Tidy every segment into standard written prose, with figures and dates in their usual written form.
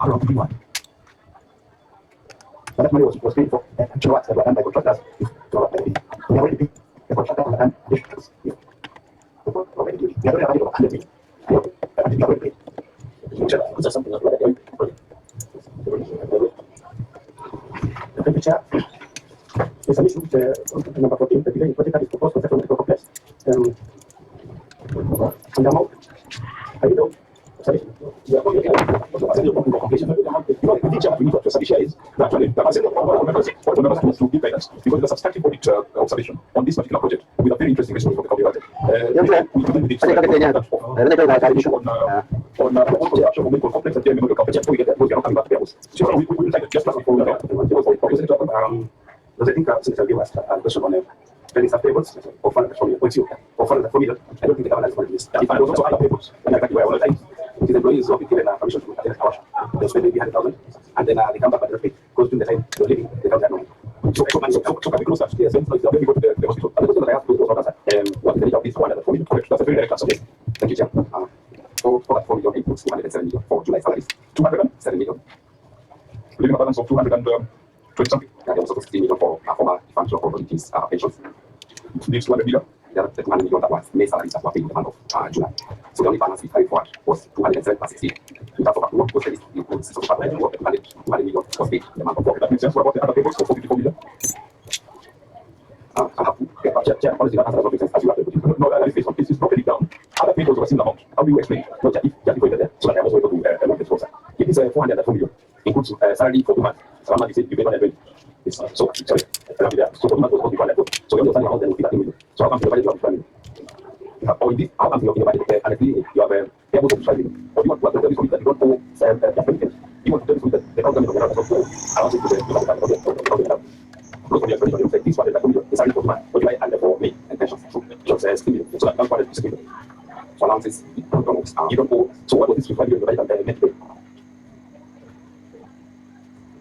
Around 51. But that money was paid for kilowatts that were done by contractors. We have already paid the contractor on the hand. We have already paid 100 million. And we have already paid. Is there something like that? The temperature is an issue with number 14. The delay project that is proposed for settlement complex. And the amount, I don't know. Sorry. Yeah, we need to establish is actually the members to give guidance because it's a substantive audit observation on this particular project with a very interesting response from the copyright. We begin with construction of medical complex and medical complex. We get that those are coming back to us. So we will take just before we I think Senator gave us a question on spending sub tables or fund from your point of view. Or fund that formula. I don't think the government has funded this. If I was also other tables, and exactly where all the time, the employees will be given permission to attend our they'll spend maybe 100,000 and then they come back at the pay because during the time they're living, they don't have money. So can we close that? Yes, when we go to the hospital. And the question that I have to do is what is the rate of this 100 formula? Correct. That's a very direct answer. Yes. Thank you, Chair. So for that 4 million inputs, 207 million for July salaries. 207 million. Leaving a balance of 220 something. And also 60 million for former functional communities pensions. Leaves 200 million. The other 200 million that was May salaries that were paid in the month of July. So the only balance we carried forward was 207 plus 60. In terms of what was released, includes 200 million was paid in the month of October. That makes sense. What about the other payments for 454 million? I have to get back. Chair, honestly, that answer doesn't make sense as you have to put it. No, this is broken it down. Other payments of a similar amount. How do you explain? No, if you have there, so that I was able to look at this also. If it's 404 million, includes salary for 2 months. So I'm not saying you pay 120. It's so sorry. So for 2 months was 120. So you're understanding how then will be 30 million. So how come you divide it by 20 million? Or indeed, how come you divide it and clearly you have able to 5 million? Or you want to tell this that you don't owe anything? You want to tell this that the government of the I want to say to because when you're going to this one, the salary for 2 months, but you and therefore me and pensions. So that's clear. So that's why it's clear. So allowances, you don't owe. So what was this 5 million divided by the net pay?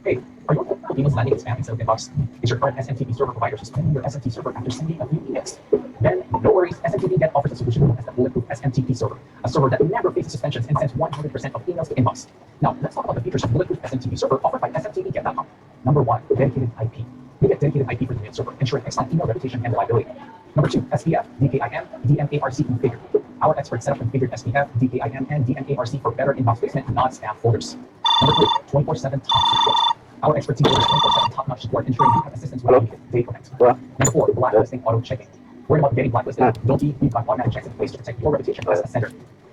Hey, are you on emails landing and spam instead of inbox? Is your current SMTP server provider suspending your SMT server after sending a few emails? Then, no worries, SMTP Get offers a solution known as the Bulletproof SMTP server, a server that never faces suspensions and sends 100% of emails to inbox. Now, let's talk about the features of Bulletproof SMTP server offered by SMTPGet.com. Number 1, dedicated IP. You get dedicated IP for the mail server, ensuring excellent email reputation and reliability. Number 2, SPF, DKIM, DMARC configured. Our experts set up configured SPF, DKIM, and DMARC for better inbox placement, not spam folders. Number 3, 24/7 top support. Our expert team delivers 24/7 top-notch support, ensuring you have assistance when needed. They connect. Number 4, blacklisting auto-checking. Worried about getting blacklisted? Don't be. We've got automatic checks in place to protect your reputation as a sender.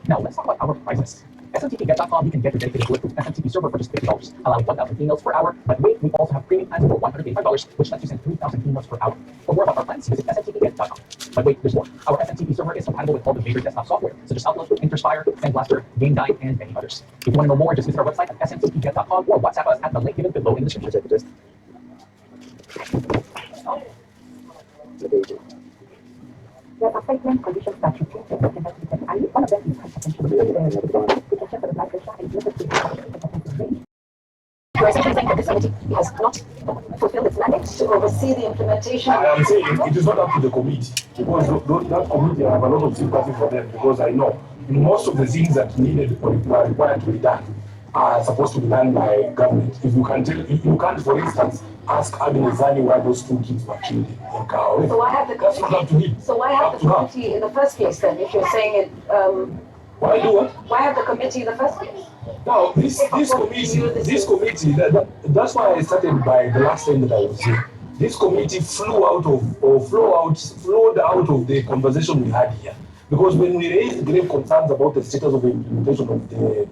Now, let's talk about our prices. SMTPget.com, you can get your dedicated bulletproof SMTP server for just $50, allowing 1,000 emails per hour. But wait, we also have premium plans for $185, which lets you send 3,000 emails per hour. For more about our plans, visit SMTPget.com. But wait, there's more. Our SMTP server is compatible with all the major desktop software, such as Outlook, Interspire, Sandblaster, GameDine, and many others. If you want to know more, just visit our website at smtpget.com or WhatsApp us at the link given below in the description. There are frequent conditions that you change and and one of them is hypertension. We can check for the blood pressure and range. You're essentially saying that this committee has not fulfilled its mandate to oversee the implementation. I am saying it is not up to the committee, because that committee, I have a lot of sympathy for them, because I know most of the things that needed or are required to be done are supposed to be done by government. If you can't, for instance, ask Abinazani why those 2 kids were killed in Kao. So why have the committee? So why have the committee in the first place then? If you're saying it, why do what? Why have the committee in the first place? Now this committee, that's why I started by the last time that I was here. This committee flowed out of the conversation we had here. Because when we raised grave concerns about the status of the implementation of the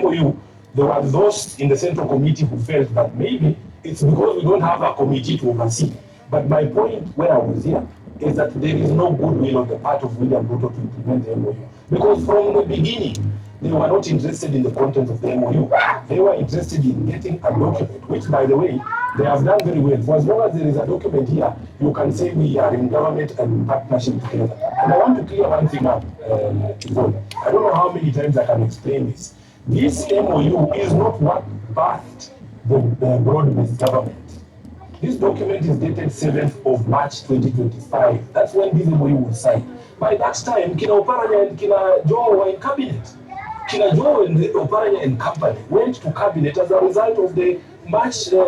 MOU, there were those in the Central Committee who felt that maybe it's because we don't have a committee to oversee. But my point when I was here is that there is no goodwill on the part of William Ruto to implement the MOU. Because from the beginning, they were not interested in the content of the MOU. They were interested in getting a document, which, by the way, they have done very well. For as long as there is a document here, you can say we are in government and in partnership together. And I want to clear one thing up, Yvonne. I don't know how many times I can explain this. This MOU is not what birthed the broad-based government. This document is dated 7th of March 2025. That's when this MOU was signed. By that time, Kina Oparanya and Kina Joe were in cabinet. Kina Joe and the Oparanya and company went to cabinet as a result of the March, June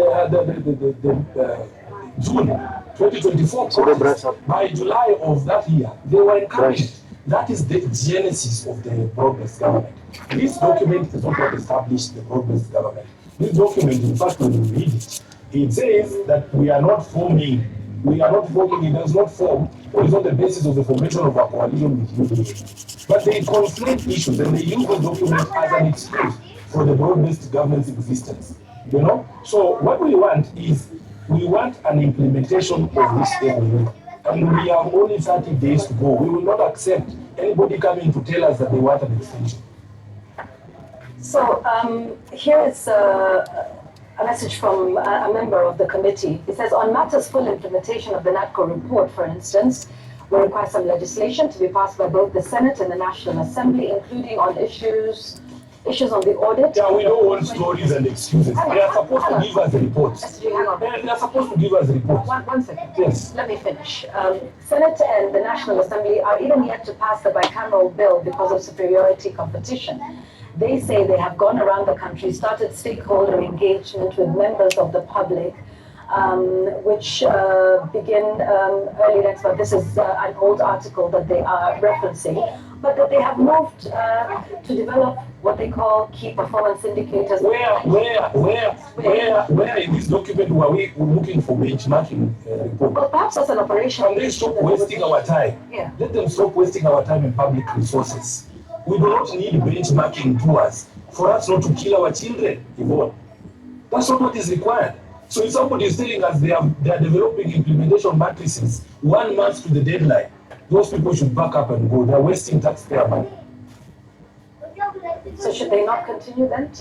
2024 process. By July of that year, they were in cabinet. That is the genesis of the broad-based government. This document is not what established the broad-based government. This document, in fact, when you read it, it says that we are not forming, it does not form, or is on the basis of the formation of a coalition with UDA. But they conflate issues and they use the document as an excuse for the broad-based government's existence. You know? So what we want is, we want an implementation of this MOU. And we have only 30 days to go. We will not accept anybody coming to tell us that they want an extension. So here is a message from a member of the committee. It says, on matters full implementation of the NATCO report, for instance, we require some legislation to be passed by both the Senate and the National Assembly, including on issues on the audit. Yeah, we don't want stories and excuses. They are supposed to give us the reports. They are supposed to give us the reports. One second. Yes. Let me finish. Senate and the National Assembly are even yet to pass the bicameral bill because of superiority competition. They say they have gone around the country, started stakeholder engagement with members of the public, which begin early next month. This is an old article that they are referencing, but that they have moved to develop what they call key performance indicators. Where in this document were we looking for benchmarking report? Well, perhaps as an operation. Can they stop wasting our time? Yeah. Let them stop wasting our time in public resources. We do not need benchmarking tours for us not to kill our children, Yvonne. That's not what is required. So if somebody is telling us they are developing implementation matrices 1 month to the deadline, those people should back up and go. They are wasting taxpayer money. So should they not continue then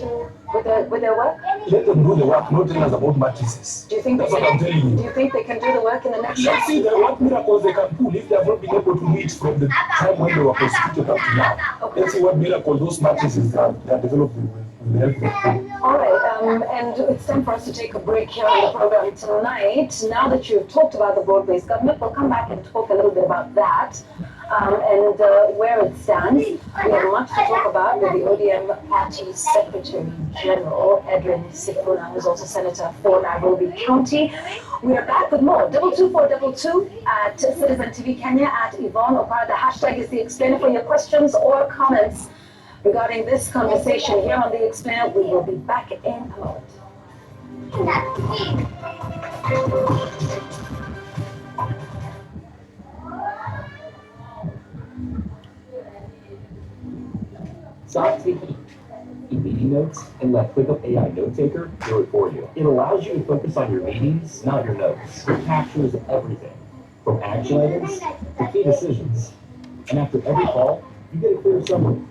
with their work? Let them do the work, not tell us about matrices. Do you think that's what I'm telling you? Do you think they can do the work in the next? Let's see what miracles they can pull if they have not been able to do it from the time when they were constituted up to now. Okay. Let's see what miracle those matrices they are developing will help them. All right, and it's time for us to take a break here on the program tonight. Now that you've talked about the broad-based government, we'll come back and talk a little bit about that. And where it stands. We have much to talk about with the ODM Party Secretary General, Edwin Sifuna, who's also Senator for Nairobi County. We are back with more. 22422 at Citizen TV Kenya, at Yvonne Opara. The hashtag is The Explainer for your questions or comments regarding this conversation here on The Explainer. We will be back in a moment. Stop taking meeting notes and let ClickUp AI Note Taker do it for you. It allows you to focus on your meetings, not your notes. It captures everything, from action items to key decisions. And after every call, you get a clear summary.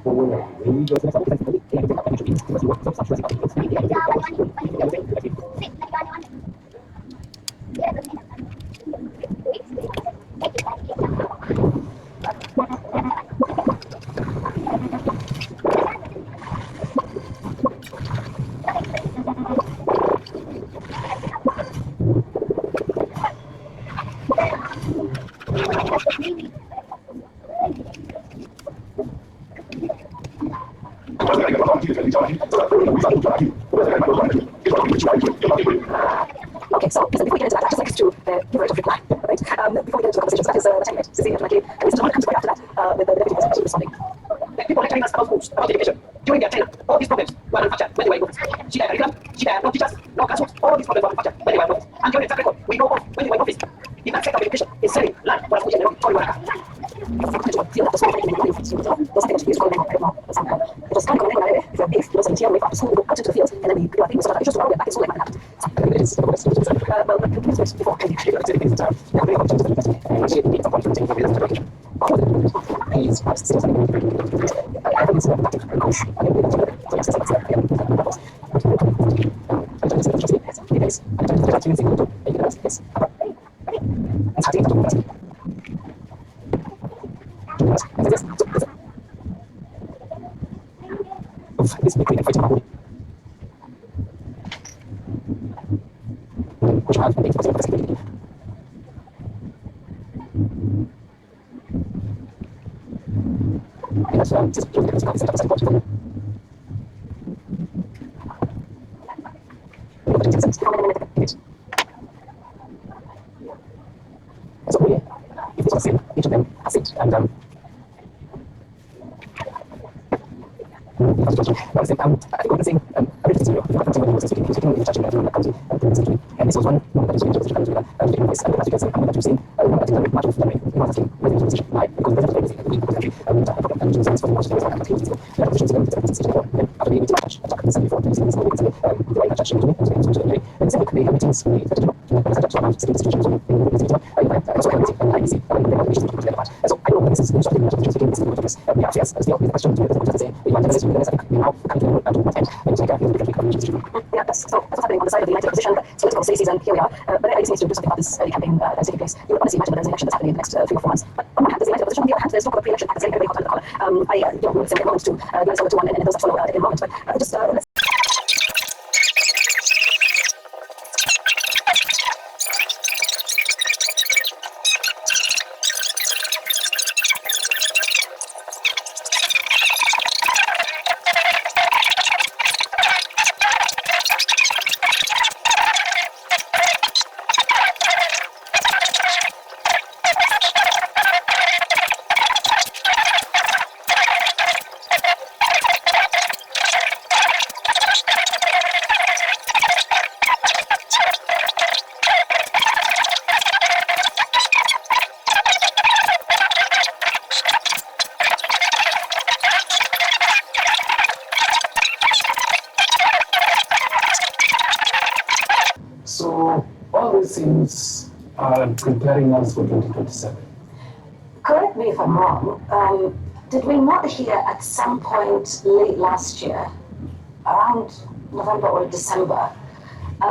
For when we go to the next level, AI can take up meetings to see what stop stressing out things. Okay, so listen, before we get into that, I'd just like to give a rate of reply, right? Before we get into the conversation, so that is the time limit, Cecilia, and Mr. John comes right after that with the deputy president responding. People lecturing us about schools, about education, during their tenure, all these problems were manufactured when they were in office. She had curriculum, she had no teachers, no classrooms, all these problems were manufactured when they were in office. And during the track record, we know of when they were in office. The sector of education is selling land for a school general, Tory Worker. Feel that the school for anything those things used for right now. It was kind of anyway, if you're beef, you know, here away from school, we go out into the field, and then we do our things so that issues tomorrow, we're back in school like that happened. It is well, before I take things in time. Now, they are going to the best, and actually, it's a point for the education. All of the please, I think it's a tactic, of course. I mean, so yes, that's it's big fighting about which have been possible. And that's just so yeah, if it's the same, each of them has it, and I think one thing, everything is and this was one that is going to taking place, and as you can see, I'm not using much of the like, because there's everything that we country, and using for most of the and after the meeting, before the meeting, the right touch and and so we have meetings, we so around situations I also have a meeting, and I see, so I don't know, this is interesting, yes, still, the question to say, we want to say, I think we now come to what end, and so yeah, that's what's happening on the side of the United Opposition, so political stasis, and here we are, but I just need to do something about this campaign that's taking place. You would honestly imagine that there's an election that's happening in the next 3 or 4 months, but on one hand, there's the United Opposition, on the other hand, there's talk of a pre-election pact that's getting very hot under the collar. I don't want to say a moment to glance over to one and those that follow in a moment, but just let's So all these things are preparing us for 2027. correct me if I'm wrong. Did we not hear at some point late last year, around November or December,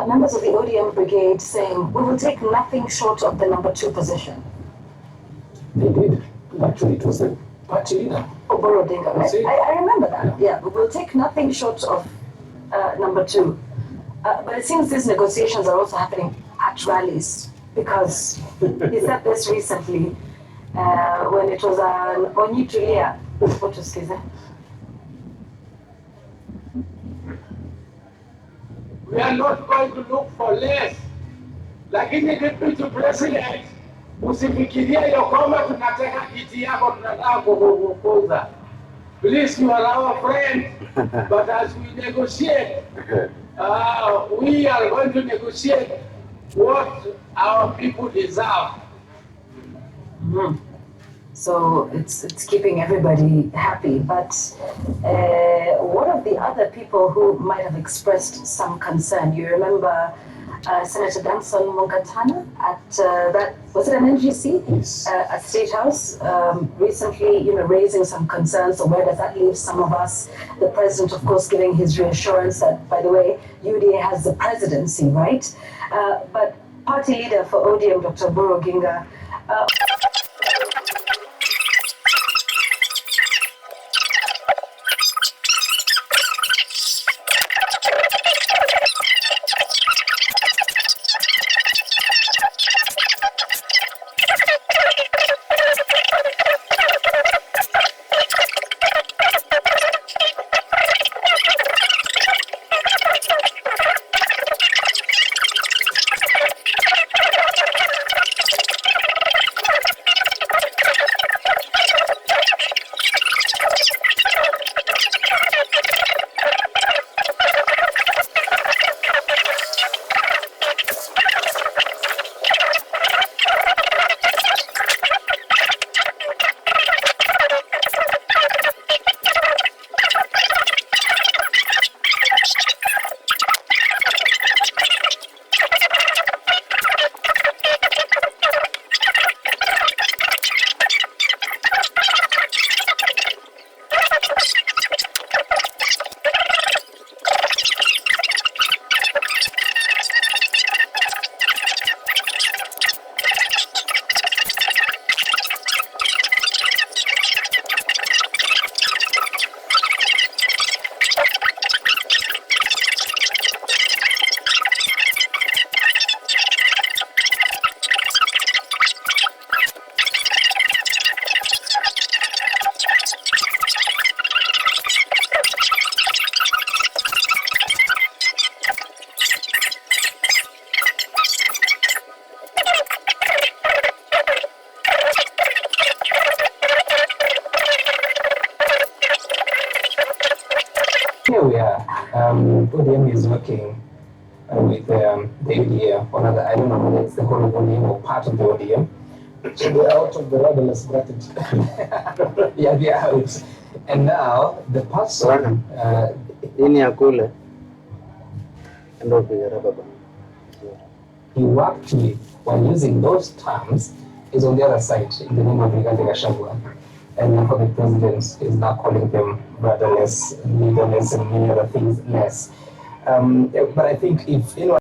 members of the ODM brigade saying we will take nothing short of the number 2 position? They did. Actually, it was the party leader. Oboro Dinga, right? I remember that. Yeah, we will take nothing short of number 2. But it seems these negotiations are also happening at rallies, because he said this recently when it was an Onitulia Potuskize. We are not going to look for less. Lakini deputy president, usifikirie ya kwamba tunataka kiti yako tunataka kukufukuza. Please, you are our friend, but as we negotiate, we are going to negotiate what our people deserve. So it's keeping everybody happy. But what of the other people who might have expressed some concern? You remember Senator Danson Mugatana at that, was it an NGC? Yes. At State House recently, raising some concerns. So where does that leave some of us? The president, of course, giving his reassurance that, by the way, UDA has the presidency, right? But party leader for ODM, Dr. Buru Ginga, Here we are. ODM is working with the UDA, or rather, I don't know whether it's the whole of ODM or part of the ODM. So they're out of the rudderless bracket. Yeah, they're out. And now the person, Ini ya kule ndio kupiga baba. he worked with while using those terms is on the other side in the name of Rigathi Gachagua. And now the president is now calling them brotherless, leaderless, and many other things less. But I think if anyone